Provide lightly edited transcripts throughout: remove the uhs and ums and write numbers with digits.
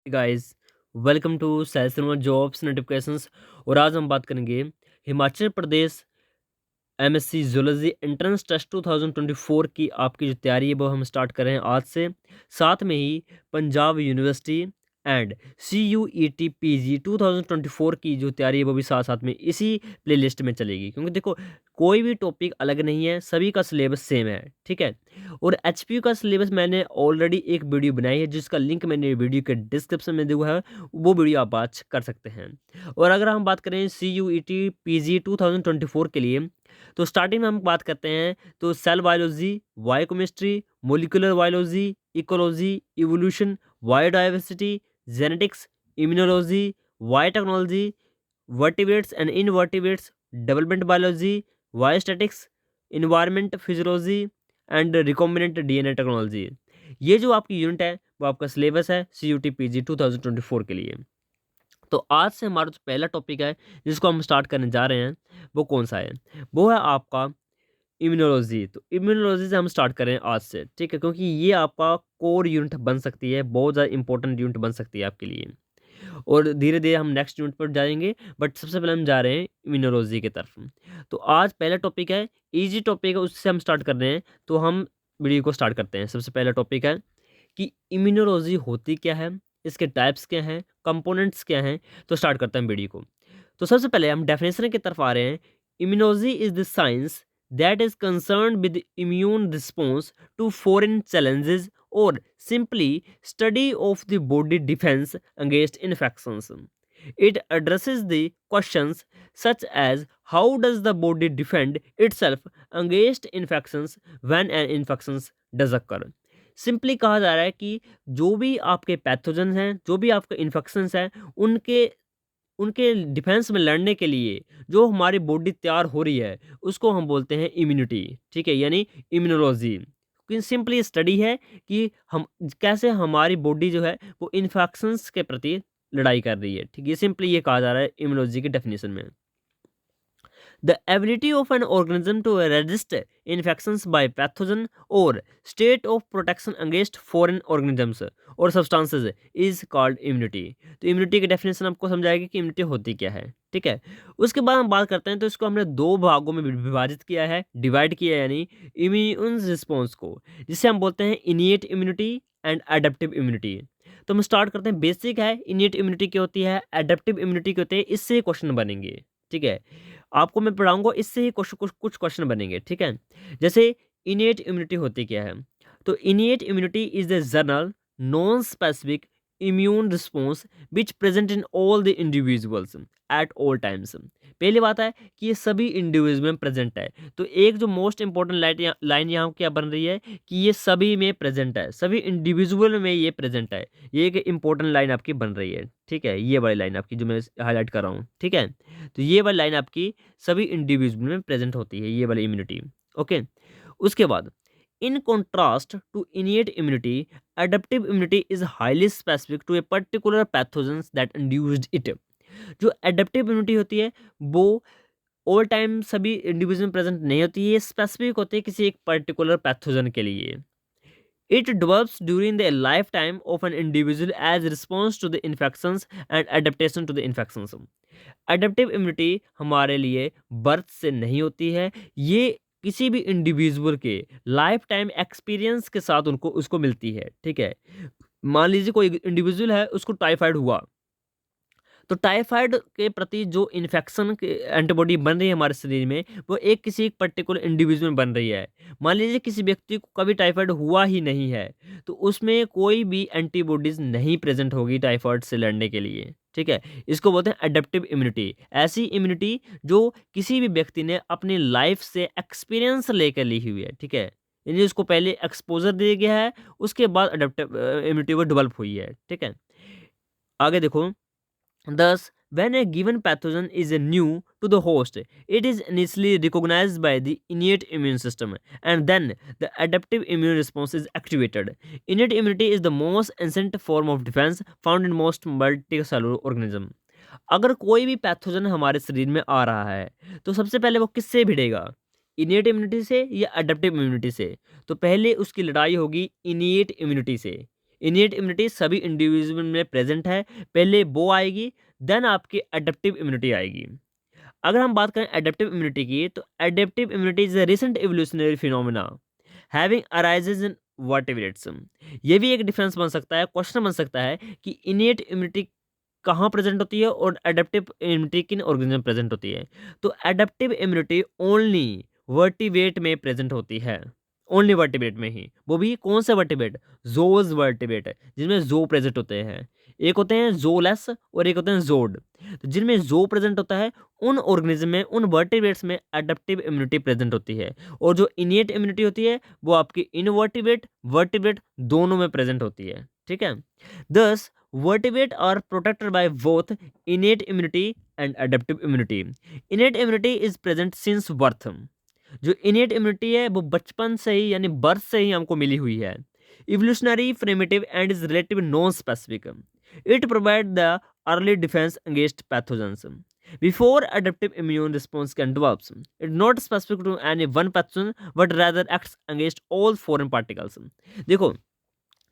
Guys, welcome to सैलसनवा jobs notifications. और आज हम बात करेंगे Himachal Pradesh MSc zoology entrance test 2024 की आपकी जो तैयारी है वो हम स्टार्ट कर रहे हैं आज से। साथ में ही Punjab university and CUET PG 2024 की जो तैयारी है वो भी साथ साथ में इसी प्लेलिस्ट में चलेगी, क्योंकि देखो कोई भी टॉपिक अलग नहीं है, सभी का सिलेबस सेम है। ठीक है। और HPU का सिलेबस मैंने ऑलरेडी एक वीडियो बनाई है जिसका लिंक मैंने वीडियो के डिस्क्रिप्शन में दिया है, वो वीडियो आप वॉच कर सकते हैं। और अगर हम बात करें CUET PG 2024 के लिए, तो स्टार्टिंग में हम बात करते हैं तो cell biology, biochemistry, molecular biology, ecology, evolution, biodiversity, genetics, immunology, biotechnology, vertebrates and invertebrates, development biology, biostatistics, environment physiology and recombinant DNA technology. ये जो आपकी यूनिट है वो आपका सिलेबस है CUT PG 2024 के लिए। तो आज से हमारा जो पहला टॉपिक है जिसको हम स्टार्ट करने जा रहे हैं वो कौन सा है? वो है आपका इम्यूनोलॉजी। तो इम्यूनोलॉजी से हम स्टार्ट करें आज से, ठीक है, क्योंकि ये आपका कोर यूनिट बन सकती है, बहुत ज़्यादा इंपॉर्टेंट यूनिट बन सकती है आपके लिए। और धीरे धीरे हम नेक्स्ट यूनिट पर जाएंगे, बट सबसे पहले हम जा रहे हैं इम्यूनोलॉजी की तरफ। तो आज पहला टॉपिक है, इजी टॉपिक है, उससे हम स्टार्ट कर रहे हैं। तो हम वीडियो को स्टार्ट करते हैं। सबसे पहला टॉपिक है कि इम्यूनोलॉजी होती क्या है, इसके टाइप्स क्या हैं, कंपोनेंट्स क्या हैं। तो स्टार्ट करते हैं वीडियो को। तो सबसे पहले हम डेफिनेशन की तरफ आ रहे हैं। Immunology is the science that is concern with immune response to foreign challenges और simply study of the body defence against infections. It addresses the questions such as how does the body defend itself against infections when an infection does occur। Simply कहा जा रहा है कि जो भी आपके pathogen हैं, जो भी आपके इन्फेक्शंस हैं, उनके उनके डिफेंस में लड़ने के लिए जो हमारी बॉडी तैयार हो रही है उसको हम बोलते हैं इम्यूनिटी। ठीक है, यानी इम्यूनोलॉजी सिंपली स्टडी है कि हम कैसे हमारी बॉडी जो है वो इन्फेक्शंस के प्रति लड़ाई कर रही है। ठीक है, सिंपली ये कहा जा रहा है इम्यूनोलॉजी की डेफिनेशन में। The ability of an organism to resist infections by pathogen or state of protection against foreign organisms और substances is called immunity। तो इम्यूनिटी की डेफिनेशन आपको समझाएगी कि इम्यूनिटी होती क्या है। ठीक है, उसके बाद हम बात करते हैं। तो इसको हमने दो भागों में विभाजित किया है, डिवाइड किया है, यानी इम्यून रिस्पॉन्स को, जिसे हम बोलते हैं इनिएट इम्यूनिटी एंड एडेप्टिव इम्यूनिटी। तो हम स्टार्ट करते हैं। बेसिक है इनिएट इम्यूनिटी क्या होती है, एडेप्टिव इम्यूनिटी क्या होती है, इससे क्वेश्चन बनेंगे। ठीक है, आपको मैं पढ़ाऊंगा, इससे ही कुछ क्वेश्चन बनेंगे। ठीक है, जैसे इनिएट इम्यूनिटी होती क्या है। तो innate immunity is the general non specific immune response which present in all the individuals at all times. पहली बात है कि ये सभी इंडिविजुअल में प्रेजेंट है। तो एक जो मोस्ट इंपॉर्टेंट लाइन यहाँ क्या बन रही है कि ये सभी में प्रेजेंट है, सभी इंडिविजुअल में ये प्रेजेंट है। ये एक इंपॉर्टेंट लाइन आपकी बन रही है। ठीक है, ये वाली लाइन आपकी जो मैं हाईलाइट कर रहा हूँ। ठीक है, तो ये वाली लाइन आपकी सभी इंडिविजुअल में प्रेजेंट होती है, ये वाली इम्यूनिटी। ओके, उसके बाद in contrast to innate immunity, adaptive immunity is highly specific to a particular pathogens that induced it. जो एडेप्टिव इम्यूनिटी होती है वो ऑल टाइम सभी इंडिविजुअल में प्रेजेंट नहीं होती है, स्पेसिफिक होती है किसी एक पर्टिकुलर पैथोजन के लिए। It develops during the lifetime of an individual as response to the infections and adaptation to the infections। Adaptive immunity हमारे लिए बर्थ से नहीं होती है, ये किसी भी इंडिविजुअल के लाइफ टाइम एक्सपीरियंस के साथ उनको उसको मिलती है। ठीक है, मान लीजिए कोई इंडिविजुअल है, उसको टाइफाइड हुआ, तो टाइफाइड के प्रति जो इन्फेक्शन के एंटीबॉडी बन रही है हमारे शरीर में, वो एक किसी एक पर्टिकुलर इंडिविजुअल में बन रही है। मान लीजिए किसी व्यक्ति को कभी टाइफाइड हुआ ही नहीं है, तो उसमें कोई भी एंटीबॉडीज नहीं प्रेजेंट होगी टाइफाइड से लड़ने के लिए। ठीक है, इसको बोलते हैं एडेप्टिव इम्यूनिटी। ऐसी इम्यूनिटी जो किसी भी व्यक्ति ने अपनी लाइफ से एक्सपीरियंस लेकर ली हुई है। ठीक है, यानी उसको पहले एक्सपोजर दिया गया है, उसके बाद एडेप्टिव इम्यूनिटी वो डेवलप हुई है। ठीक है, आगे देखो। Thus, when a given pathogen is new to the host, it is initially recognized by the innate immune system, and then the adaptive immune response is activated. Innate immunity is the most ancient form of defense found in most multicellular organisms। अगर कोई भी pathogen हमारे शरीर में आ रहा है तो सबसे पहले वो किससे भिड़ेगा, इनिएट इम्यूनिटी से या अडेप्टिव इम्यूनिटी से। तो पहले उसकी लड़ाई होगी इनिएट इम्यूनिटी से। इनिएट इम्यूनिटी सभी इंडिविजुअल में प्रेजेंट है, पहले वो आएगी, देन आपकी एडेप्टिव इम्यूनिटी आएगी। अगर हम बात करें एडेप्टिव इम्यूनिटी की, तो adaptive immunity is a recent evolutionary phenomena having arises in vertebrates. ये भी एक डिफरेंस बन सकता है, क्वेश्चन बन सकता है कि इनिएट इम्यूनिटी कहाँ प्रेजेंट होती है और एडेप्टिव इम्यूनिटी किन ऑर्गेनिज्म प्रेजेंट होती है। तो एडेप्टिव इम्यूनिटी ओनली वर्टिब्रेट में प्रेजेंट होती है, ओनली वर्टिब्रेट में ही। वो भी कौन से वर्टिब्रेट? जोज वर्टिब्रेट, जिनमें जो प्रेजेंट होते हैं। एक होते हैं जोलेस और एक होते हैं जोड। तो जिनमें जो प्रेजेंट होता है उन ऑर्गेनिज्म में, उन वर्टिब्रेट्स में एडेप्टिव इम्यूनिटी प्रेजेंट होती है। और जो इनिएट इम्यूनिटी होती है वो आपकी इनवर्टिब्रेट वर्टिब्रेट दोनों में प्रेजेंट होती है। ठीक है। दस vertebrate are protected by both innate immunity and adaptive immunity. Innate immunity is present since birth. जो innate immunity है वो बचपन से ही यानी बर्थ से ही हमको मिली हुई है। Evolutionary primitive and is relatively non-specific. It provides the early defense against pathogens. Before adaptive immune response can develop, it is not specific to any one pathogen but rather acts against all foreign particles. देखो,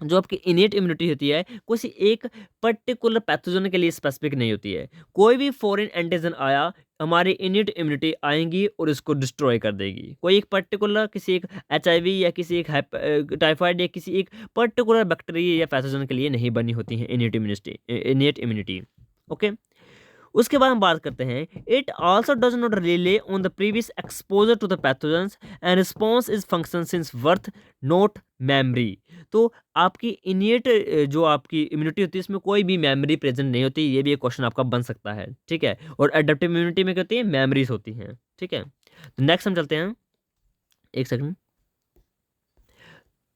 जो आपकी innate immunity होती है किसी एक particular pathogen के लिए specific नहीं होती है। कोई भी फॉरेन एंटीजन आया, हमारी इनेट इम्यूनिटी आएंगी और इसको डिस्ट्रॉय कर देगी। कोई एक पर्टिकुलर किसी एक एचआईवी या किसी एक टाइफाइड या किसी एक पर्टिकुलर बैक्टीरिया या पैथोजन के लिए नहीं बनी होती है इनेट इम्यूनिटी। ओके। उसके बाद हम बात करते हैं, it also does not rely on the previous exposure to the pathogens and response is function since birth not memory. तो आपकी इनिएट जो आपकी इम्यूनिटी होती है इसमें कोई भी मेमोरी प्रेजेंट नहीं होती। ये भी एक क्वेश्चन आपका बन सकता है। ठीक है। और एडेप्टिव इम्यूनिटी में क्या होती है? मेमोरीज होती हैं। ठीक है। तो नेक्स्ट हम चलते हैं, एक सेकंड।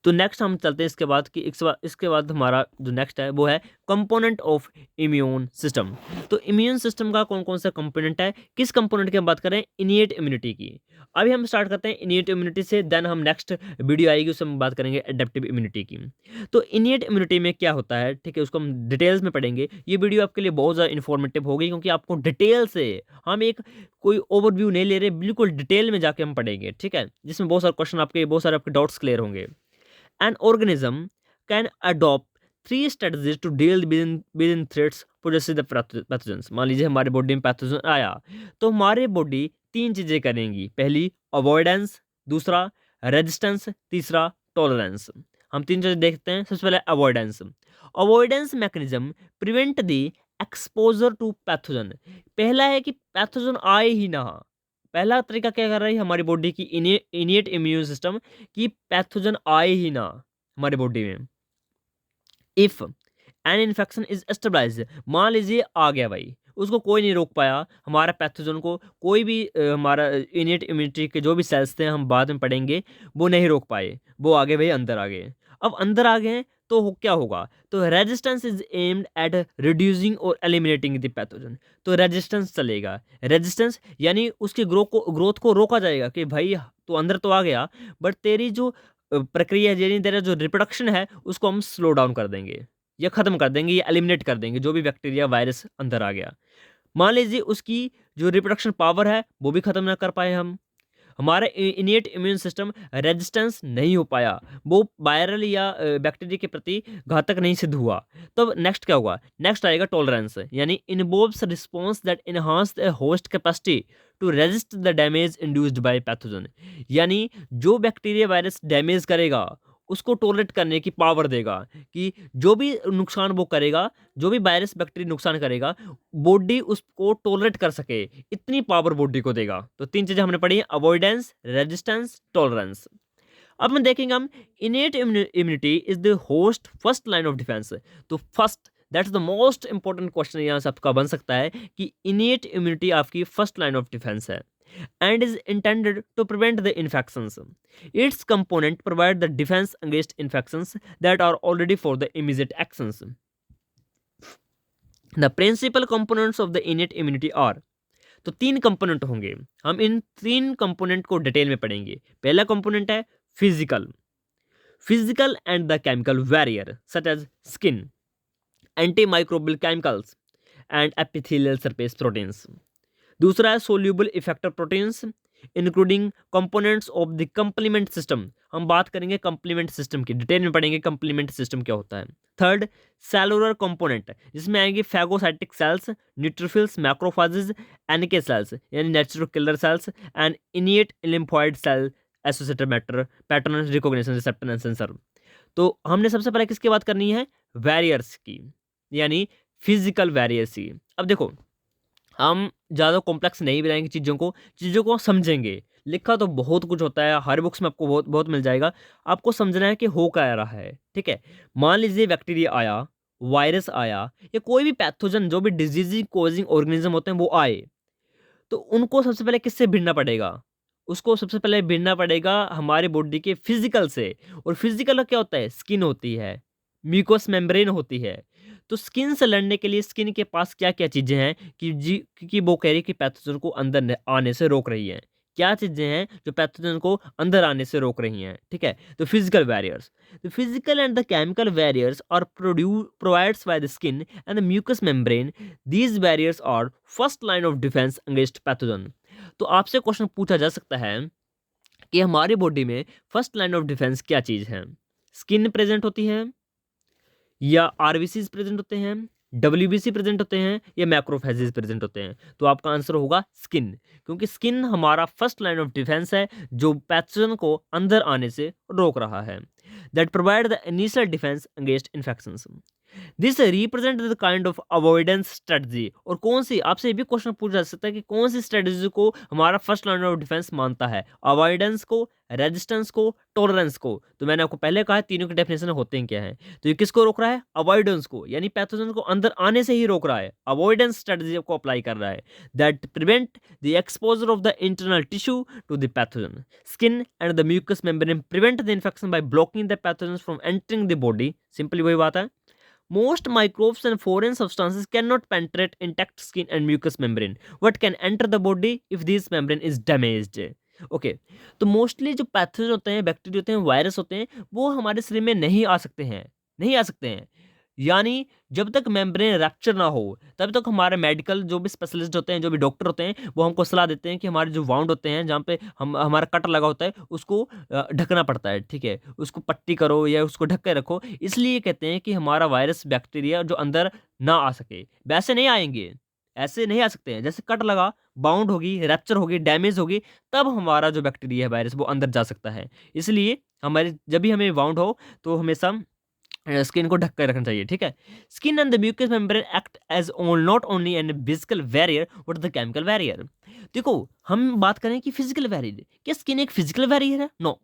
तो नेक्स्ट हम चलते हैं इसके बाद कि इसके बाद हमारा जो नेक्स्ट है वो है कंपोनेंट ऑफ इम्यून सिस्टम। तो इम्यून सिस्टम का कौन कौन सा कंपोनेंट है, किस कंपोनेंट की हम बात करें? इनिएट इम्यूनिटी की। अभी हम स्टार्ट करते हैं इनिएट इम्यूनिटी से, देन हम नेक्स्ट वीडियो आएगी उसमें हम बात करेंगे एडेप्टिव इम्यूनिटी की। तो इनिएट इम्यूनिटी में क्या होता है, ठीक है, उसको हम डिटेल्स में पढ़ेंगे। ये वीडियो आपके लिए बहुत ज़्यादा इन्फॉर्मेटिव होगी क्योंकि आपको डिटेल से, हम एक कोई ओवरव्यू नहीं ले रहे, बिल्कुल डिटेल में जाके हम पढ़ेंगे। ठीक है। जिसमें बहुत सारे क्वेश्चन आपके, बहुत सारे आपके डाउट्स क्लियर होंगे। An organism can adopt three strategies to deal within threats possessing the pathogens. मान लीजिए हमारे बॉडी में पैथोजन आया तो हमारे बॉडी तीन चीजें करेंगी। पहली अवॉइडेंस, दूसरा रेजिस्टेंस, तीसरा टॉलरेंस। हम तीन चीजें देखते हैं। सबसे पहले avoidance. Avoidance mechanism prevent the exposure to pathogen. पहला है कि पैथोजन आए ही ना। पहला तरीका क्या कर रही है हमारी बॉडी की इनिएट इम्यून सिस्टम, कि पैथोजन आए ही ना हमारी बॉडी में। इफ एन इन्फेक्शन इज एस्टेब्लाइज, मान लीजिए आ गया भाई, उसको कोई नहीं रोक पाया हमारा पैथोजन को, कोई भी हमारा इनिएट इम्यूनिटी के जो भी सेल्स थे हम बाद में पढ़ेंगे, वो नहीं रोक पाए, वो आगे भाई अंदर आ गए। अब अंदर आ गए तो क्या होगा? तो resistance is aimed at reducing और एलिमिनेटिंग द पैथोजन। तो रेजिस्टेंस चलेगा। रेजिस्टेंस यानी उसकी ग्रोथ को रोका जाएगा कि भाई तो अंदर तो आ गया, बट तेरी जो प्रक्रिया है, यानी तेरा जो रिप्रोडक्शन है उसको हम स्लो डाउन कर देंगे या ख़त्म कर देंगे या एलिमिनेट कर देंगे, जो भी बैक्टीरिया वायरस अंदर आ गया। मान लीजिए उसकी जो रिप्रोडक्शन पावर है वो भी ख़त्म ना कर पाए हम, हमारा इनिएट इम्यून सिस्टम रेजिस्टेंस नहीं हो पाया, वो वायरल या बैक्टीरिया के प्रति घातक नहीं सिद्ध हुआ। तब नेक्स्ट क्या होगा? नेक्स्ट आएगा टॉलरेंस, यानी involves response that enhance the host capacity to resist the damage induced by pathogen. यानी जो बैक्टीरिया वायरस डैमेज करेगा उसको टॉलरेट करने की पावर देगा, कि जो भी नुकसान वो करेगा, जो भी वायरस बैक्टीरिया नुकसान करेगा, बॉडी उसको टॉलरेट कर सके, इतनी पावर बॉडी को देगा। तो तीन चीजें हमने पढ़ी हैं, अवॉइडेंस, रेजिस्टेंस, टॉलरेंस। अब हम देखेंगे हम innate immunity is the host first line of defence. तो first, that's the most important question यहाँ से आपका बन सकता है कि इनेट इम्यूनिटी आपकी फर्स्ट लाइन ऑफ डिफेंस है and is intended to prevent the infections. Its component provide the defense against infections that are already for the immediate actions. The principal components of the innate immunity are, तो तीन component होंगे, हम इन तीन component को detail में पढ़ेंगे। पहला component है physical and the chemical barrier such as skin, antimicrobial chemicals and epithelial surface proteins. दूसरा है soluble effector proteins, including components of the complement system. हम बात करेंगे कंप्लीमेंट सिस्टम की, डिटेल में पढ़ेंगे कंप्लीमेंट सिस्टम क्या होता है। थर्ड, सेलुलर कंपोनेंट, जिसमें आएंगे phagocytic cells, neutrophils, macrophages, NK cells यानी natural killer cells, and innate lymphoid cell associated matter pattern recognition receptor and sensor. तो हमने सबसे पहले किसकी बात करनी है, वैरियर्स की, यानी फिजिकल वैरियर्स की। अब देखो, हम ज़्यादा कॉम्प्लेक्स नहीं बनाएंगे चीज़ों को समझेंगे। लिखा तो बहुत कुछ होता है, हर बुक्स में आपको बहुत बहुत मिल जाएगा। आपको समझना है कि हो क्या रहा है, ठीक है। मान लीजिए बैक्टीरिया आया, वायरस आया, या कोई भी पैथोजन जो भी डिजीज कॉजिंग ऑर्गेनिज्म होते हैं वो आए, तो उनको सबसे पहले किससे भिड़ना पड़ेगा, उसको सबसे पहले भिड़ना पड़ेगा हमारे बॉडी के फिजिकल से। और फिजिकल क्या होता है, स्किन होती है, म्यूकोस मेम्ब्रेन होती है। तो स्किन से लड़ने के लिए स्किन के पास क्या क्या चीज़ें हैं कि वो कह रही है कि पैथोजन को अंदर आने से रोक रही हैं। क्या चीज़ें हैं जो पैथोजन को अंदर आने से रोक रही हैं, ठीक है। तो physical barriers, the physical and the chemical barriers are provides by the skin and the mucus membrane. These barriers are first line of defence against pathogen. तो आपसे क्वेश्चन पूछा जा सकता है कि हमारी बॉडी में फर्स्ट लाइन ऑफ डिफेंस क्या चीज़ है, स्किन प्रेजेंट होती है, या आरबीसीज प्रेजेंट होते हैं, डब्ल्यूबीसी प्रेजेंट होते हैं, या मैक्रोफेजेस प्रेजेंट होते हैं। तो आपका आंसर होगा स्किन, क्योंकि स्किन हमारा फर्स्ट लाइन ऑफ डिफेंस है जो पैथोजन को अंदर आने से रोक रहा है। That provide the initial defence against infections. This represent the kind of avoidance strategy. और कौन सी, आपसे ये भी क्वेश्चन पूछा जा सकता है कि कौन सी स्ट्रेटजी को हमारा फर्स्ट लाइन ऑफ डिफेंस मानता है, अवॉइडेंस को, रेजिस्टेंस को, टॉलरेंस को। तो मैंने आपको पहले कहा तीनों के डेफिनेशन होते हैं क्या है। तो ये किसको रोक रहा है, अवॉइडेंस को, यानी पैथोजन को अंदर आने से ही रोक रहा है, अवॉइडेंस स्ट्रेटजी को अप्लाई कर रहा है। That prevent the exposure of the internal tissue to the pathogen. Skin and the mucus membrane prevent the infection by blocking the pathogen from entering the body. Simply वही बात है। Most microbes and foreign substances cannot penetrate intact skin and mucous membrane. What can enter the body if this membrane is damaged? Okay, तो mostly जो pathogen होते हैं, bacteria होते हैं, virus होते हैं, वो हमारे शरीर में नहीं आ सकते हैं, नहीं आ सकते हैं। यानी जब तक मेम्ब्रेन रैप्चर ना हो तब तक हमारे मेडिकल जो भी स्पेशलिस्ट होते हैं, जो भी डॉक्टर होते हैं, वो हमको सलाह देते हैं कि हमारे जो वाउंड होते हैं, जहाँ पे हम हमारा कट लगा होता है, उसको ढकना पड़ता है, ठीक है, उसको पट्टी करो या उसको ढक के रखो। इसलिए कहते हैं कि हमारा वायरस बैक्टीरिया जो अंदर ना आ सके। वैसे नहीं आएंगे, ऐसे नहीं आ सकते हैं। जैसे कट लगा, बाउंड होगी, रैप्चर होगी, डैमेज होगी, तब हमारा जो बैक्टीरिया है, वायरस, वो अंदर जा सकता है। इसलिए हमारे जब भी हमें वाउंड हो तो हमेशा स्किन को ढक कर रखना चाहिए, ठीक है। Skin and the mucus membrane act as not only an physical barrier but the chemical barrier. देखो, हम बात करें कि फिजिकल बैरियर, क्या स्किन एक फिजिकल बैरियर है? नो,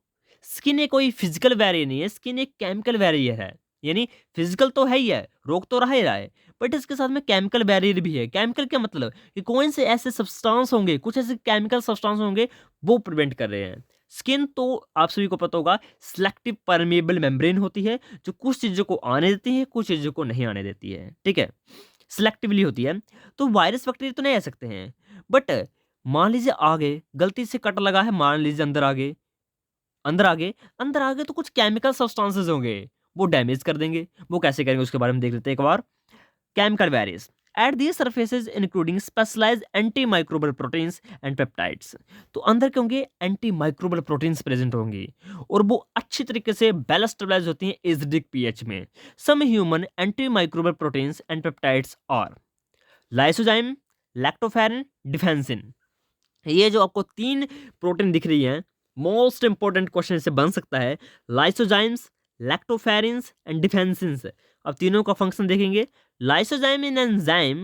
स्किन एक कोई फिजिकल बैरियर नहीं है, स्किन एक केमिकल बैरियर है। यानी फिजिकल तो है ही है, रोक तो रहा ही रहा है, बट इसके साथ में केमिकल बैरियर भी है। केमिकल क्या मतलब कि कौन से ऐसे सब्सटेंस होंगे, कुछ ऐसे केमिकल सब्सटेंस होंगे वो प्रिवेंट कर रहे हैं। स्किन तो आप सभी को पता होगा सिलेक्टिव परमेबल मेम्ब्रेन होती है, जो कुछ चीज़ों को आने देती है, कुछ चीज़ों को नहीं आने देती है, ठीक है, सिलेक्टिवली होती है। तो वायरस बैक्टीरिया तो नहीं आ सकते हैं, बट मान लीजिए आ गए, गलती से कट लगा है, मान लीजिए अंदर आ गए, अंदर आ गए तो कुछ केमिकल सब्सटेंसेस होंगे, वो डैमेज कर देंगे। वो कैसे करेंगे उसके बारे में देख लेते हैं एक बार। Chemical barriers at these surfaces including specialized antimicrobial proteins and peptides। तो अंदर क्या होंगे, एंटी माइक्रोबल प्रोटीन्स प्रेजेंट होंगी और वो अच्छी तरीके से बैलेंस स्टेबलाइज होती हैं एसिडिक पीएच में। Some human antimicrobial proteins and peptides are lysozyme, lactoferrin, defensin. ये जो आपको तीन प्रोटीन दिख रही हैं, मोस्ट इंपॉर्टेंट क्वेश्चन इससे बन सकता है, लाइसोजाइम्स, लैक्टोफेरिन्स एंड डिफेंसिन्स। अब तीनों का फंक्शन देखेंगे। लाइसोजाइम इन एंजाइम,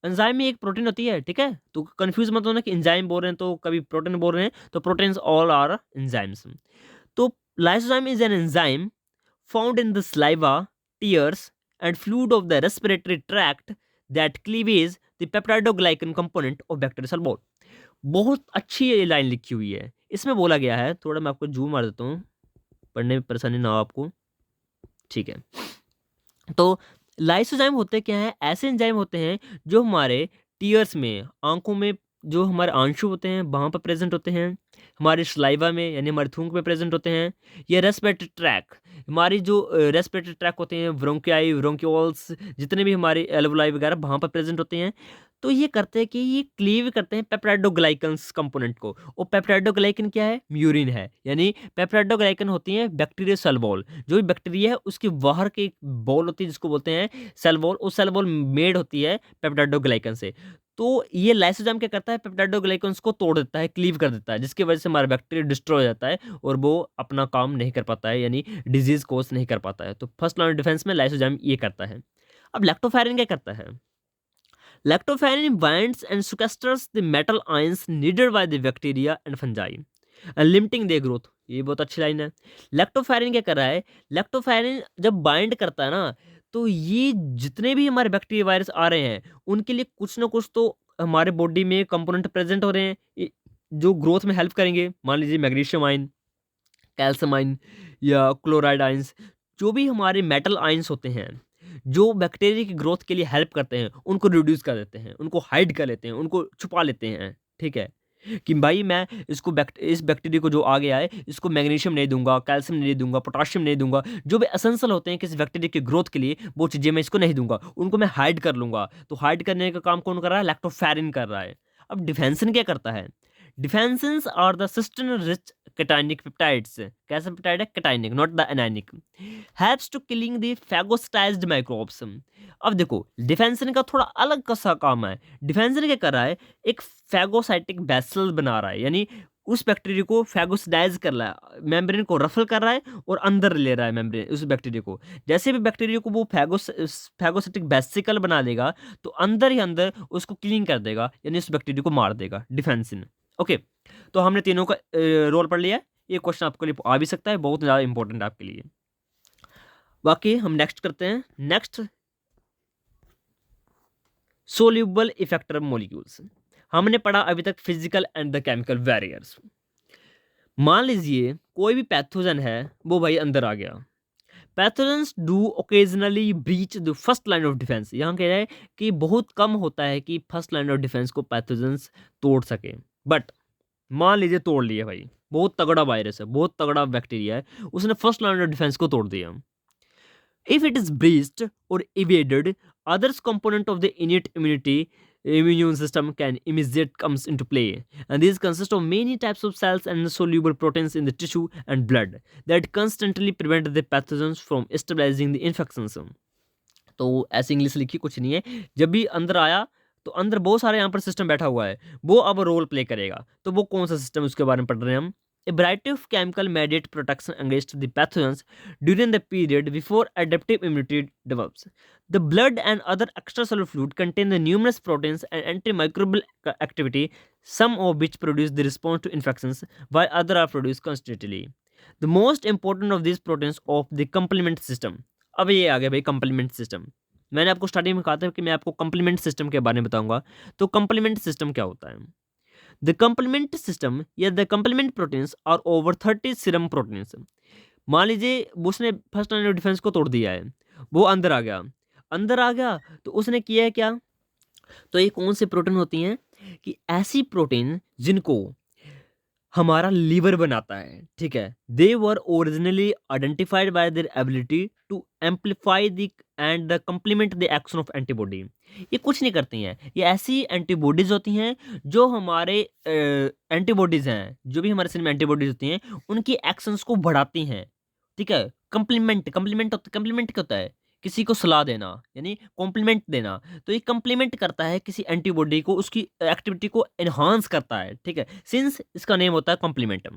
एंजाइम में एक प्रोटीन होती है, ठीक है, तो कंफ्यूज मत होना कि एंजाइम बोल रहे हैं तो कभी प्रोटीन बोल रहे हैं, तो प्रोटीन्स ऑल आर एंजाइम्स। तो lysozyme is an enzyme found in the saliva, tears and fluid of the respiratory tract that cleaves the peptidoglycan component of bacterial cell wall। बहुत अच्छी ये लाइन लिखी हुई है। इसमें बोला गया है, थोड़ा मैं आपको जूम मार देता हूँ, पढ़ने में परेशानी ना हो आपको, ठीक है। तो लाइसोजाइम होते क्या हैं, ऐसे एंजाइम होते हैं जो हमारे टीयर्स में, आंखों में जो हमारे आंसू होते हैं वहाँ पर प्रेजेंट होते हैं, हमारी सलाइवा में यानी हमारे थूक में प्रेजेंट होते हैं। ये रेस्पिरेटरी ट्रैक, हमारी जो रेस्पिरेटरी ट्रैक होते हैं, ब्रोंकियाई, ब्रोंक्यूल्स, जितने भी हमारे एल्वुलाई वगैरह वहाँ पर प्रेजेंट होते हैं। तो ये करते हैं कि ये क्लीव करते हैं पेप्टाइडोग्लाइकन्स कंपोनेंट को। और पेप्टाइडोग्लाइकन क्या है? म्यूरिन है। यानी पेप्टाइडोग्लाइकन होती है बैक्टीरिया सेल वॉल। जो भी बैक्टीरिया है उसके बाहर की एक बॉल होती है जिसको बोलते हैं सेल वॉल। उस सेल वॉल मेड होती है पेप्टाइडोग्लाइकन से। तो ये लाइसोजाइम क्या करता है? पेप्टाइडोग्लाइकन्स को तोड़ देता है, क्लीव कर देता है, जिसकी वजह से हमारा बैक्टीरिया डिस्ट्रॉय हो जाता है और वो अपना काम नहीं कर पाता है, यानी डिजीज कोज नहीं कर पाता है। तो फर्स्ट लाइन ऑफ डिफेंस में लाइसोजाइम ये करता है। अब लैक्टोफेरिन क्या करता है? Lactoferrin binds and sequesters the metal ions needed by the bacteria and fungi and limiting their growth। ये बहुत अच्छी लाइन है। लैक्टोफेरिन क्या कर रहा है? लैक्टोफेरिन जब बाइंड करता है ना, तो ये जितने भी हमारे बैक्टीरिया वायरस आ रहे हैं उनके लिए कुछ ना कुछ तो हमारे बॉडी में कंपोनेंट प्रेजेंट हो रहे हैं जो ग्रोथ में हेल्प करेंगे। मान लीजिए मैग्नीशियम आयन, कैल्शियम आयन या क्लोराइड आयंस, जो भी हमारे मेटल आयंस होते हैं जो बैक्टीरिया की ग्रोथ के लिए हेल्प करते हैं, उनको रिड्यूस कर देते हैं, उनको हाइड कर लेते हैं, उनको छुपा लेते हैं। ठीक है कि भाई मैं इसको इस बैक्टीरिया को जो आ गया है इसको मैग्नीशियम नहीं दूंगा, कैल्शियम नहीं दूंगा, पोटाशियम नहीं दूंगा, जो भी एसेंशियल होते हैं किसी बैक्टीरिया की ग्रोथ के लिए वो चीज़ें मैं इसको नहीं दूंगा, उनको मैं हाइड कर लूंगा। तो हाइड करने का काम कौन कर रहा है? लैक्टोफेरिन कर रहा है। अब डिफेंसिन क्या करता है? Defensins are the cysteine rich cationic peptides. कैसा पेप्टाइड है? Cationic, not the anionic. Helps to killing the phagocytized microbes. अब देखो डिफेंसिन का थोड़ा अलग सा काम है। डिफेंसिन क्या कर रहा है? एक फैगोसाइटिक बेसल बना रहा है, यानी उस बैक्टीरिया को फैगोसाइटाइज कर रहा है, मेम्ब्रेन को रफल कर रहा है और अंदर ले रहा है मेम्ब्रेन उस बैक्टीरिया को। जैसे भी बैक्टीरिया को वो फैगोसाइटिक बेसिकल बना देगा तो अंदर ही अंदर उसको क्लीन कर देगा, यानी उस बैक्टीरिया को मार देगा। डिफेंसिन। ओके, तो हमने तीनों का रोल पढ़ लिया है। ये क्वेश्चन आपके लिए आ भी सकता है, बहुत ज़्यादा इंपॉर्टेंट है आपके लिए। बाकी हम नेक्स्ट करते हैं। Next, soluble effector molecules. हमने पढ़ा अभी तक physical and the chemical barriers. मान लीजिए कोई भी पैथोजन है वो भाई अंदर आ गया। Pathogens do occasionally breach the first line of defence. यहाँ कह रहा है कि बहुत कम होता है कि फर्स्ट लाइन ऑफ डिफेंस को पैथोजेंस तोड़ सके, बट मान लीजिए तोड़ लिया भाई, बहुत तगड़ा वायरस है, बहुत तगड़ा बैक्टीरिया है, उसने फर्स्ट लाइन ऑफ डिफेंस को तोड़ दिया। If it is breached or evaded, others component of the innate immune system can immediate comes into play, and these consist of many types of cells and soluble proteins in the tissue and blood that constantly prevent the pathogens from stabilizing the infections। तो ऐसे English लिखी कुछ नहीं है, जब भी अंदर आया तो अंदर बहुत सारे यहाँ पर सिस्टम बैठा हुआ है, वो अब रोल प्ले करेगा। तो वो कौन सा सिस्टम, उसके बारे में पढ़ रहे हैं हम। A variety of chemical mediate protection against the pathogens during the period before adaptive immunity develops. The blood and other extracellular fluid contain the numerous proteins and antimicrobial activity, some of which produce the response to infections, while other are produced constantly. The most important of these proteins of the complement system। अब ये आ गया भाई complement system। मैंने आपको starting में कहा था कि मैं आपको complement system के बारे में बताऊंगा। तो complement system क्या होता है? The complement system या the complement proteins are over 30 serum proteins। मान लीजिए उसने फर्स्ट लाइन ऑफ डिफेंस को तोड़ दिया है, वो अंदर आ गया। अंदर आ गया तो उसने किया है क्या? तो ये कौन से प्रोटीन होती हैं कि ऐसी प्रोटीन जिनको हमारा लीवर बनाता है। ठीक है, they were originally identified by their ability to amplify the and the complement the action of antibody. ये कुछ नहीं करती हैं, ये ऐसी एंटीबॉडीज होती हैं जो हमारे एंटीबॉडीज हैं, जो भी हमारे शरीर में एंटीबॉडीज होती हैं उनकी एक्शंस को बढ़ाती हैं। ठीक है, कम्प्लीमेंट कम्प्लीमेंट क्या होता है? किसी को सलाह देना, यानी कॉम्प्लीमेंट देना। तो ये कम्प्लीमेंट करता है किसी एंटीबॉडी को, उसकी एक्टिविटी को एनहांस करता है। ठीक है, सिंस इसका नेम होता है कॉम्प्लीमेंट।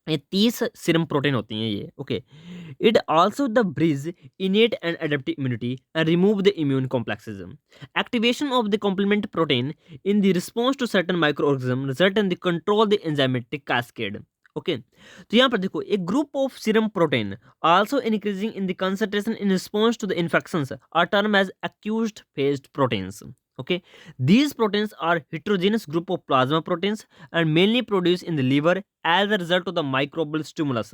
ये 30 सीरम प्रोटीन होती हैं ये। Okay, it also the bridge innate and adaptive immunity and remove the immune complexes. Activation of the complement protein in the response to certain microorganism result in the control the enzymatic cascade. Okay, तो यहाँ पर देखो एक group of serum protein also increasing in the concentration in response to the infections are term as acute phase proteins. Okay, these proteins are heterogeneous group of plasma proteins and mainly produced in the liver as a result of the microbial stimulus.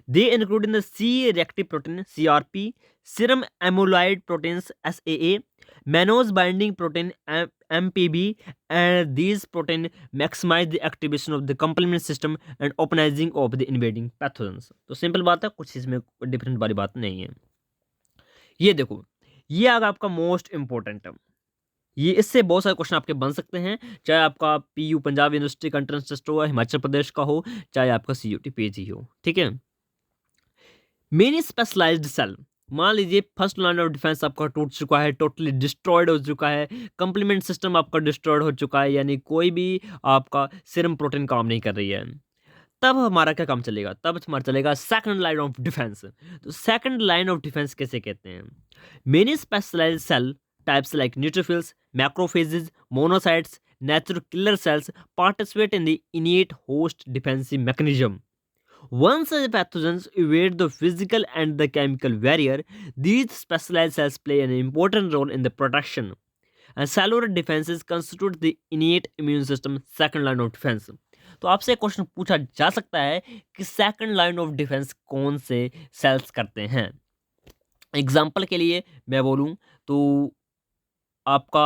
They include in the C-reactive protein (CRP), serum amyloid proteins (SAA), mannose binding protein MPB, and these protein maximize the activation of the complement system and openizing of the invading pathogens। तो simple बात है, कुछ इसमें different वाली बात नहीं है। ये देखो, ये आगे आपका मोस्ट इंपॉर्टेंट है। ये इससे बहुत सारे क्वेश्चन आपके बन सकते हैं, चाहे आपका पीयू पंजाब यूनिवर्सिटी का एंट्रेंस टेस्ट हो, हिमाचल प्रदेश का हो, चाहे आपका सीयूटी पेजी हो, ठीक है। मेनी स्पेशलाइज्ड सेल, मान लीजिए फर्स्ट लाइन ऑफ डिफेंस आपका टूट चुका है, टोटली डिस्ट्रॉयड हो चुका है, कंप्लीमेंट सिस्टम आपका डिस्ट्रॉयड हो चुका है, यानी कोई भी आपका सीरम प्रोटीन काम नहीं कर रही है, तब हमारा क्या काम चलेगा? तब हमारा चलेगा सेकंड लाइन ऑफ डिफेंस। तो सेकंड लाइन ऑफ डिफेंस कैसे कहते हैं? Many specialised cell types like neutrophils, macrophages, monocytes, natural killer cells participate in the innate host defensive mechanism. Once the pathogens evade the physical and the chemical barrier, these specialized cells play an important role in the protection. And cellular defenses constitute the innate immune system second line of defense. तो आपसे question पूछा जा सकता है कि second line of defence कौन से sales करते हैं। एग्जाम्पल के लिए मैं बोलूं तो आपका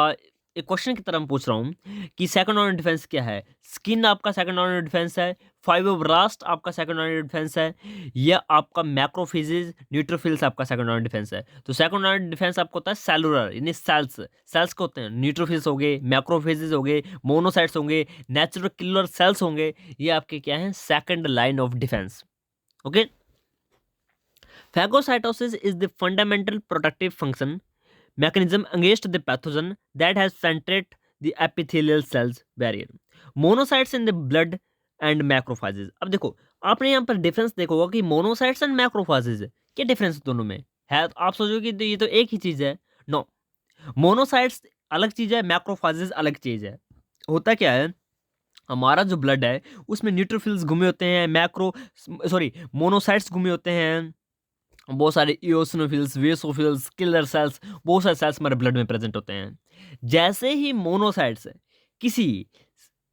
एक क्वेश्चन की तरह मैं पूछ रहा हूँ कि सेकंड ऑर्डर डिफेंस क्या है। स्किन आपका सेकंड ऑर्डर डिफेंस है, फाइब्रोब्लास्ट आपका सेकंड ऑर्डर डिफेंस है, या आपका मैक्रोफेजेस न्यूट्रोफिल्स आपका सेकंड ऑर्डर डिफेंस है। तो सेकंड ऑर्डर डिफेंस आपको होता है सेलुलर, यानी सेल्स। सेल्स को होते हैं न्यूट्रोफिल्स हो गए, मैक्रोफेजेस हो गए, मोनोसाइट्स होंगे, नेचुरल किलर सेल्स होंगे, ये आपके क्या हैं? Second line of defence. Okay, phagocytosis is the fundamental protective function mechanism against the pathogen that has penetrated the epithelial cells barrier. Monocytes in the blood and macrophages। अब देखो, आपने यहाँ पर डिफरेंस देखोगा कि मोनोसाइट्स एंड मैक्रोफाजेज, क्या difference दोनों में है? तो आप सोचोगे कि ये तो एक ही चीज है। नो, मोनोसाइट्स अलग चीज है, मैक्रोफाजेज अलग चीज है। होता क्या है, हमारा जो ब्लड है उसमें न्यूट्रोफिल्स घूमे होते हैं, मोनोसाइट्स घूमे होते हैं, बहुत सारे इओसिनोफिल्स, वेसोफिल्स, किलर सेल्स, बहुत सारे सेल्स हमारे ब्लड में प्रेजेंट होते हैं। जैसे ही मोनोसाइट्स किसी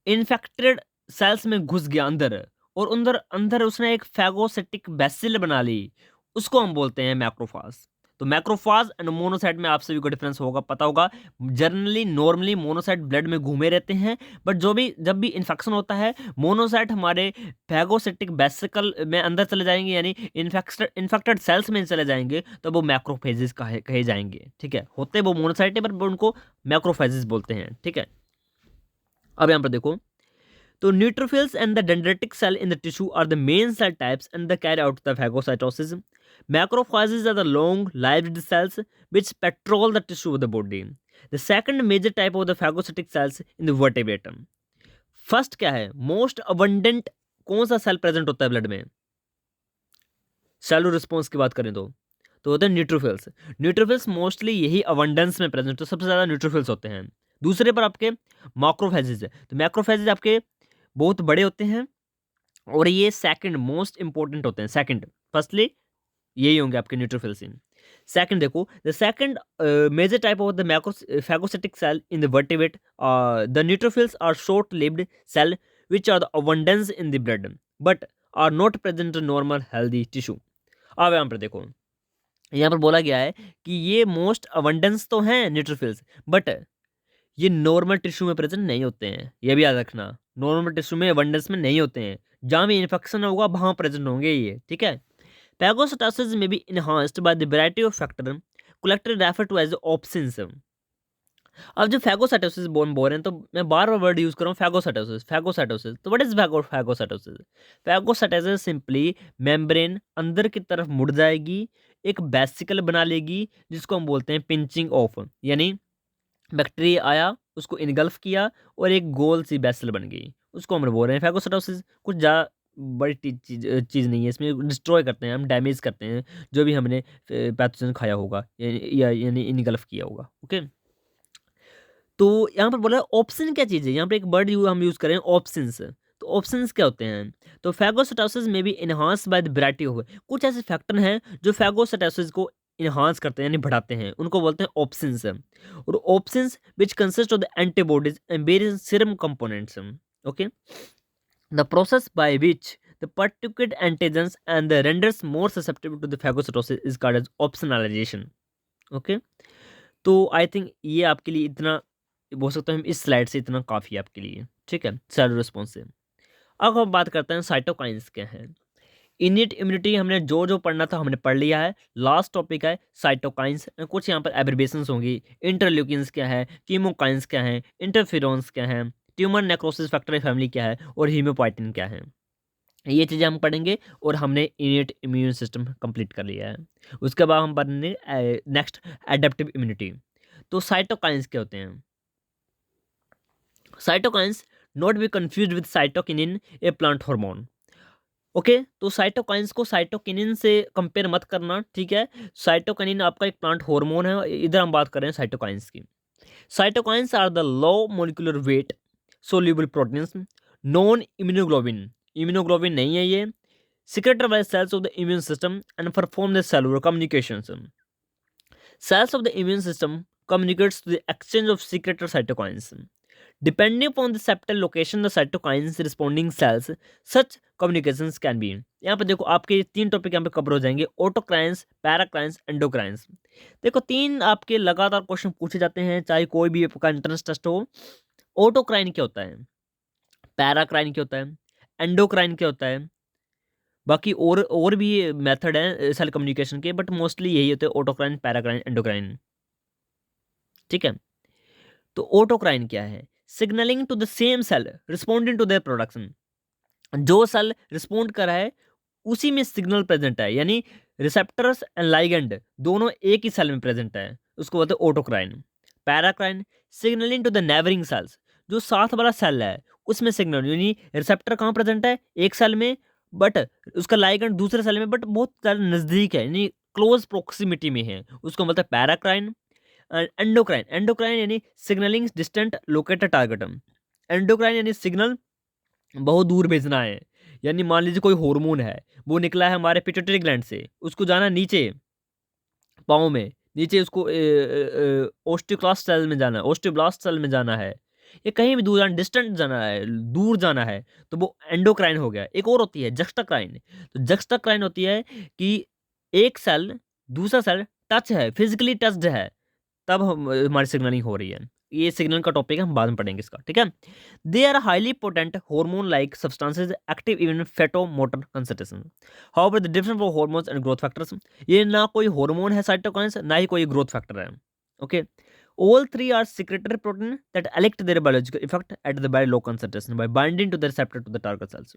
इन्फेक्टेड सेल्स में घुस गया अंदर, और अंदर अंदर उसने एक फैगोसिटिक बेसिल बना ली, उसको हम बोलते हैं मैक्रोफाज। तो मैक्रोफाज एंड मोनोसाइट में आप सभी को डिफरेंस होगा, पता होगा। जनरली नॉर्मली मोनोसाइट ब्लड में घूमे रहते हैं, बट जब भी इन्फेक्शन होता है, मोनोसाइट हमारे फैगोसिटिक बेसिकल में अंदर चले जाएंगे, यानी इन्फेक्टेड सेल्स में चले जाएंगे, तो वो मैक्रोफेजेस कहे जाएंगे। ठीक है, होते वो मोनोसाइट है पर उनको मैक्रोफेजेस बोलते हैं। ठीक है, अब यहाँ पर देखो, तो neutrophils and the dendritic cell in the tissue are the main cell types and they carry out the phagocytosis. Macrophages are the long-lived cells which patrol the tissue of the body. The second major type of the phagocytic cells in the vertebrate. First क्या है? Most abundant कौन सा cell present होता है blood में? Cellular response की बात करें तो होते हैं न्यूट्रोफिल्स। न्यूट्रोफिल्स मोस्टली यही अबंडेंस में प्रेजेंट, तो सबसे ज़्यादा न्यूट्रोफिल्स होते हैं। दूसरे पर आपके मैक्रोफेजेस है, तो मैक्रोफेजेस आपके बहुत बड़े होते हैं और ये सेकंड मोस्ट इंपॉर्टेंट होते हैं। सेकंड, फर्स्टली यही होंगे आपके न्यूट्रोफिल्स। सेकंड देखो, the second major type of the phagocytic cell in the vertebrate, the neutrophils are short lived cell which are the abundance in the blood but are not present in normal healthy tissue. अब यहाँ पर देखो, यहाँ पर बोला गया है कि ये मोस्ट अबंडेंस तो हैं न्यूट्रोफिल्स, बट ये नॉर्मल टिश्यू में प्रेजेंट नहीं होते हैं। ये भी याद रखना, नॉर्मल टिश्यू में अबंडेंस में नहीं होते हैं, जहाँ भी इन्फेक्शन होगा वहाँ प्रेजेंट होंगे ये। ठीक है, पैगोसाइटोसिस में be enhanced by the variety of factor collected refer to as opsonins. अब जो फैगोसाइटोसिस बोल रहे हैं, तो मैं बार बार वर्ड यूज कर रहा हूँ, फैगोसाइटोसिस। तो what is phagocytosis? Phagocytosis simply membrane अंदर की तरफ मुड़ जाएगी, एक बेसिकल बना लेगी जिसको हम बोलते हैं पिंचिंग ऑफ, यानी बैक्टीरिया आया, उसको इनगल्फ किया और एक गोल सी बेसल बन गई, उसको हम बोल रहे हैं फैगोसाइटोसिस। कुछ ज़्यादा बड़ी चीज़ नहीं है, इसमें डिस्ट्रॉय करते हैं हम, डैमेज करते हैं जो भी हमने पैथोजन खाया होगा यानी इनगल्फ किया होगा। ओके, तो यहाँ पर बोला ऑप्शन क्या चीज़ है, यहाँ पर एक वर्ड हम यूज़ करें ऑप्शंस। तो ऑप्शंस क्या होते हैं? तो फैगोसाइटोसिस में भी enhance bye the variety of, कुछ ऐसे फैक्टर हैं जो फैगोसाइटोसिस को इनहांस करते हैं यानी बढ़ाते हैं, उनको बोलते हैं ऑप्शंस। और options which consist of the antibodies and various serum components. Okay, the process by which the particular antigens and renders more susceptible to the phagocytosis is called as opsonalization. Okay, तो I think ये आपके लिए इतना बोल सकता हूँ, इस slide से इतना काफ़ी है आपके लिए, ठीक है, सेलुलर रिस्पॉन्स से। अब हम बात करते हैं साइटोकाइंस क्या हैं। इनिट इम्यूनिटी हमने जो जो पढ़ना था हमने पढ़ लिया है। लास्ट टॉपिक है साइटोकाइंस। कुछ यहाँ पर एब्रिवेशंस होंगी। इंटरल्यूकिन्स क्या है, कीमोकाइंस क्या है, इंटरफेरॉन्स क्या है, ट्यूमर नेक्रोसिस फैक्टर फैमिली क्या है, और हीमोपोइटिन क्या है। ये चीज़ें हम पढ़ेंगे और हमने इनिट इम्यून सिस्टम कंप्लीट कर लिया है। उसके बाद हम पढ़ेंगे नेक्स्ट एडेप्टिव इम्यूनिटी। तो साइटोकाइंस क्या होते हैं? Cytokines not be confuse with cytokinin, A plant hormone. Okay, तो साइटोकाइंस को साइटोकिनिन से कंपेयर मत करना, ठीक है। साइटोकिनिन आपका एक प्लांट हार्मोन है, इधर हम बात कर रहे हैं साइटोकाइंस की। Cytokines are the low molecular weight soluble proteins non immunoglobulin. Immunoglobulin नहीं है ये। secreted by cells of the immune system and perform the cellular communications. Cells of the immune system communicates to the exchange of secreted cytokines. Depending upon the septal location, the cytokines responding cells, such communications can be। यहाँ पे देखो आपके 3 topic यहाँ पे cover हो जाएंगे, ऑटोक्राइंस, पैराक्राइंस, एंडोक्राइंस। देखो 3 आपके लगातार क्वेश्चन पूछे जाते हैं, चाहे कोई भी आपका एंट्रेंस टेस्ट हो। ऑटोक्राइन क्या होता है, पैराक्राइन क्या होता है, एंडोक्राइन क्या होता है। बाकी और भी मेथड हैं सेल कम्युनिकेशन के, बट मोस्टली यही होते हैं, ऑटोक्राइन, पैराक्राइन, एंडोक्राइन, ठीक है। तो ऑटोक्राइन क्या है? Signalling to the same cell responding to their production. जो सेल रिस्पोंड कर रहा है उसी में सिग्नल प्रेजेंट है, यानी रिसेप्टर्स एंड लाइगेंड दोनों एक ही सेल में प्रेजेंट है, उसको बोलते हैं autocrine. Paracrine signalling to the neighbouring cells, जो साथ वाला सेल है उसमें सिग्नल, यानी रिसेप्टर कहाँ प्रेजेंट है? एक सेल में, बट उसका लाइगेंड दूसरे सेल में, बट बहुत ज़्यादा नज़दीक है, यानी क्लोज प्रोक्सिमिटी में है, उसको बोलते हैं पैराक्राइन। एंडोक्राइन, एंडोक्राइन यानी signalling distant located target. Endocrine यानी सिग्नल बहुत दूर भेजना है, यानी मान लीजिए कोई हार्मोन है, वो निकला है हमारे पिट्यूटरी ग्लैंड से, उसको जाना नीचे पाँव में, नीचे उसको ओस्टियोक्लास्ट सेल में जाना है, ओस्टियोब्लास्ट सेल में जाना है, ये कहीं भी दूर जाना, डिस्टेंट जाना है, दूर जाना है, तो वो एंडोक्राइन हो गया। एक और होती है जक्स्टाक्राइन। तो जक्स्टाक्राइन होती है कि एक सेल दूसरा सेल टच है, फिजिकली टच्ड है, तब हमारी सिग्नलिंग हो रही है। ये सिग्नल का टॉपिक है, हम बाद में पढ़ेंगे इसका, ठीक है। They are highly potent hormone like substances active even femtomolar concentration. However the difference for hormones and growth factors, ये ना कोई हार्मोन है साइटोकाइंस, ना ही कोई ग्रोथ फैक्टर है। Okay, all three are secretory protein that elect their biological effect at the very low concentration by binding to the receptor to the target cells।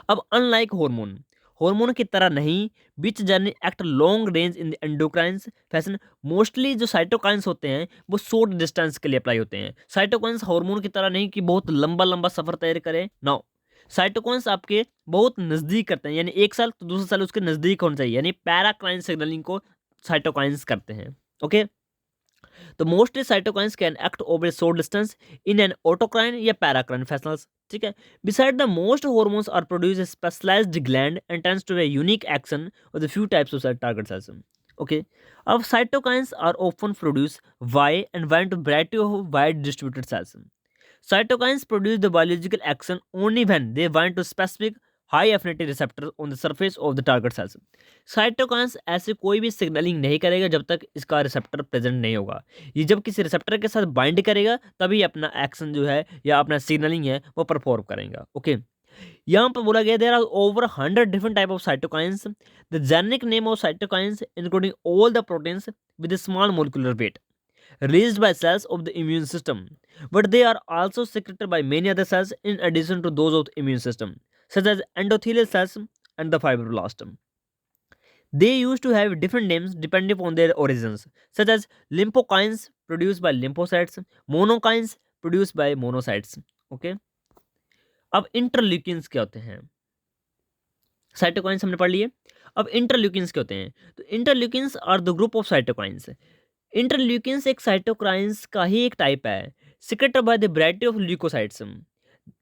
अब unlike hormone, hormone की तरह नहीं, which जर्नी act long range in the endocrines fashion. Mostly जो cytokines होते हैं वो short distance के लिए अप्लाई होते हैं। साइटोकाइंस हार्मोन की तरह नहीं कि बहुत लंबा लंबा सफर तय करें, नो। साइटोकाइंस आपके बहुत नज़दीक करते हैं, यानी एक साल तो दूसरा साल उसके नज़दीक होना चाहिए, यानी पैराक्राइन सिग्नलिंग को साइटोकाइंस करते हैं। ओके, तो mostly cytokines can act over short distance in an autocrine या पैराक्राइन फैशनल्स, ठीक है। Beside the most hormones are produce specialised gland and tends to a unique action of the few types of cell target cells। Okay, अब cytokines are often produced by and bind to variety of wide distributed cells। Cytokines produce the biological action only when they bind to specific high affinity receptor on the surface of the target cells। Cytokines ऐसे कोई भी signalling नहीं करेगा जब तक इसका receptor present नहीं होगा। ये जब किसी रिसेप्टर के साथ बाइंड करेगा तभी अपना एक्शन जो है या अपना सिग्नलिंग है वो परफॉर्म करेगा। ओके, यहाँ पर बोला गया there are over 100 different type of cytokines. The generic name of cytokines including all the proteins with small molecular weight released by cells of the immune system, but they are also secreted by many other cells in addition to those of the immune system, such as endothelial cells and the fibroblast। They used to have different names depending upon their origins, such as lymphokines produced by lymphocytes, monokines produced by monocytes। Okay, अब interleukins क्या होते हैं? Cytokines हमने पढ़ लिए, अब interleukins क्या होते हैं? तो interleukins are the group of cytokines. Interleukins एक साइटोकाइंस का ही एक टाइप है, secreted by the variety of leukocytes.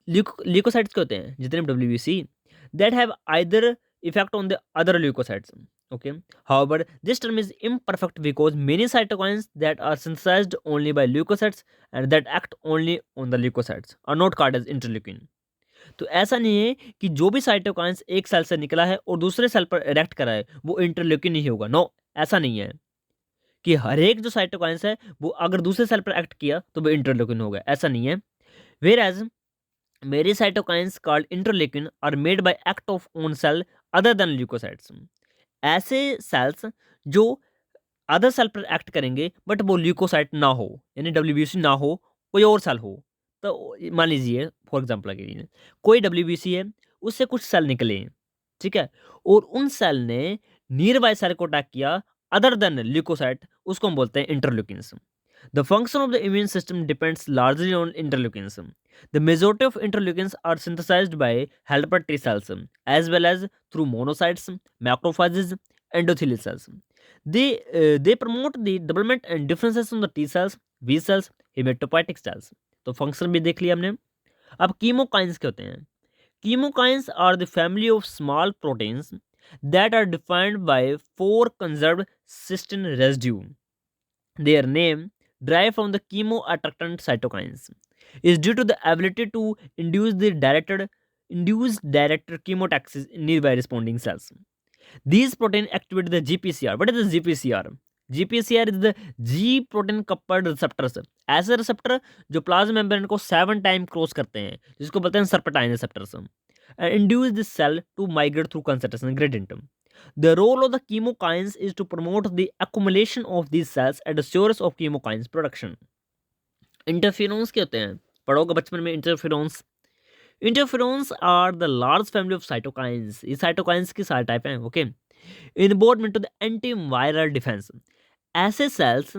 Leukocytes क्या होते हैं? जितने WBC that have either effect on the other leukocytes. Okay, however this term is imperfect because many cytokines that are synthesized only by leukocytes and that act only on the leukocytes are not called as interleukin। तो ऐसा नहीं है कि जो भी cytokines एक cell से निकला है और दूसरे सेल पर रिएक्ट करा है वो इंटरल्यूकिन नहीं होगा, नो, ऐसा नहीं है। कि हर एक जो साइटोकाइंस है वो अगर दूसरे सेल पर एक्ट किया तो वो इंटरल्यूकिन हो गया, ऐसा नहीं है। वेयर एज मेरी cytokines called interleukin are made by act of own cell other than leukocytes. ऐसे सेल्स जो अदर सेल पर एक्ट करेंगे बट वो ल्यूकोसाइट ना हो, यानी डब्ल्यूबीसी ना हो, कोई और सेल हो। तो मान लीजिए फॉर एग्जांपल के लिए कोई डब्ल्यूबीसी है, उससे कुछ सेल निकले, ठीक है, और उन सेल ने नियर बाय सेल को अटैक किया अदर देन ल्यूकोसाइट, उसको हम बोलते हैं interleukins. The function of the immune system depends largely on interleukins. The majority of interleukins are synthesized by helper T cells as well as through monocytes, macrophages, endothelial cells. They promote the development and differences on the T cells, B cells, hematopoietic cells. तो function भी देख लिया हमने। अब chemokines क्या होते हैं? Chemokines are the family of small proteins that are defined by four conserved cysteine residue. Their name, derived from the chemoattractant cytokines, is due to the ability to induce directed chemotaxis in nearby responding cells. These protein activate the GPCR. What is the GPCR? GPCR is the G protein coupled receptors. ऐसे receptor जो plasma membrane को 7 time cross करते हैं, जिसको बोलते हैं सर्पेटाइन receptors, induce this cell to migrate through concentration gradient. The role of the chemokines is to promote the accumulation of these cells at the source of chemokines production. Interferons क्या होते हैं? पढ़ोगे बचपन में interferons. Interferons are the large family of cytokines. ये cytokines की सारे type हैं, okay. Involvement to the antiviral defence. ऐसे सेल्स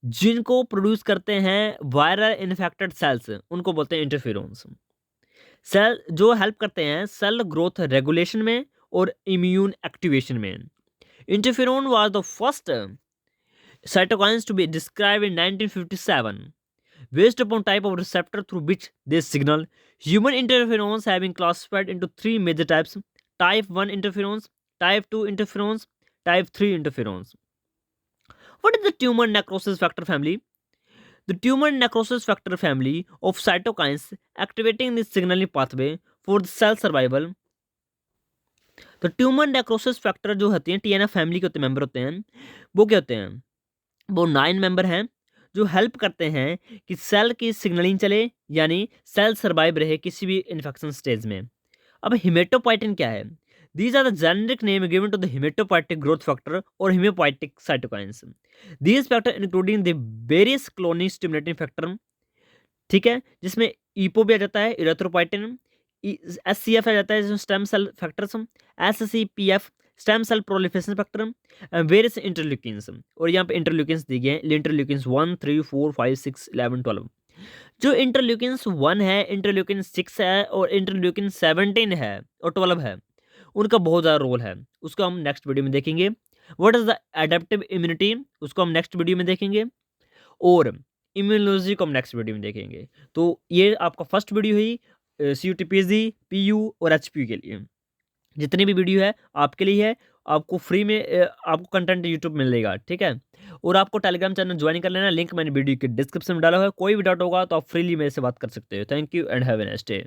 जिनको प्रोड्यूस करते हैं वायरल इन्फेक्टेड सेल्स, उनको बोलते हैं इंटरफेरोन्स। सेल जो हेल्प करते हैं सेल ग्रोथ रेगुलेशन में और इम्यून एक्टिवेशन में। Interferon was the first cytokines to be described in 1957 based upon type of receptor through which they signal. Human interferons have been classified into three major types: type 1 interferons, type 2 interferons, type 3 interferons. What is the tumor necrosis factor family? The tumor necrosis factor family of cytokines activating the signaling pathway for the cell survival. तो tumour necrosis factor जो होती हैं TNF family के होते member होते हैं, वो क्या होते हैं? वो 9 मेंबर हैं जो हेल्प करते हैं कि सेल की सिग्नलिंग चले, यानी सेल सर्वाइव रहे किसी भी इन्फेक्शन स्टेज में। अब हिमेटोपोइटिन क्या है? These are the generic name given to the hematopoietic growth factor और hematopoietic cytokines. These factor including the various colony stimulating factor, ठीक है, जिसमें ईपो भी आ जाता है, इरेथ्रोपोइटिन, SCF आ जाता है, जिसमें stem cell factors, SCPF stem cell proliferation factor, various interleukins. और यहाँ पे इंटरल्यूकिन्स दी गए हैं, इंटरल्यूकिन्स 1, 3, 4, 5, 6, 11, 12। जो इंटरल्यूकिन्स 1 है, इंटरल्यूकिन 6 है और इंटरल्यूकिन 17 है और 12 है, उनका बहुत ज़्यादा रोल है, उसको हम नेक्स्ट वीडियो में देखेंगे। What is the adaptive immunity, उसको हम नेक्स्ट वीडियो में देखेंगे, और इम्यूनोलॉजी को हम नेक्स्ट वीडियो में देखेंगे। तो ये आपका फर्स्ट वीडियो हुई CUT PG, PU और HP के लिए। जितनी भी वीडियो है आपके लिए है, आपको फ्री में आपको कंटेंट यूट्यूब मिलेगा, ठीक है। और आपको टेलीग्राम चैनल ज्वाइन कर लेना, लिंक मैंने वीडियो के डिस्क्रिप्शन में डाला हुआ है। कोई भी डाउट होगा तो आप फ्रीली मेरे से बात कर सकते हो। Thank you and have a nice day.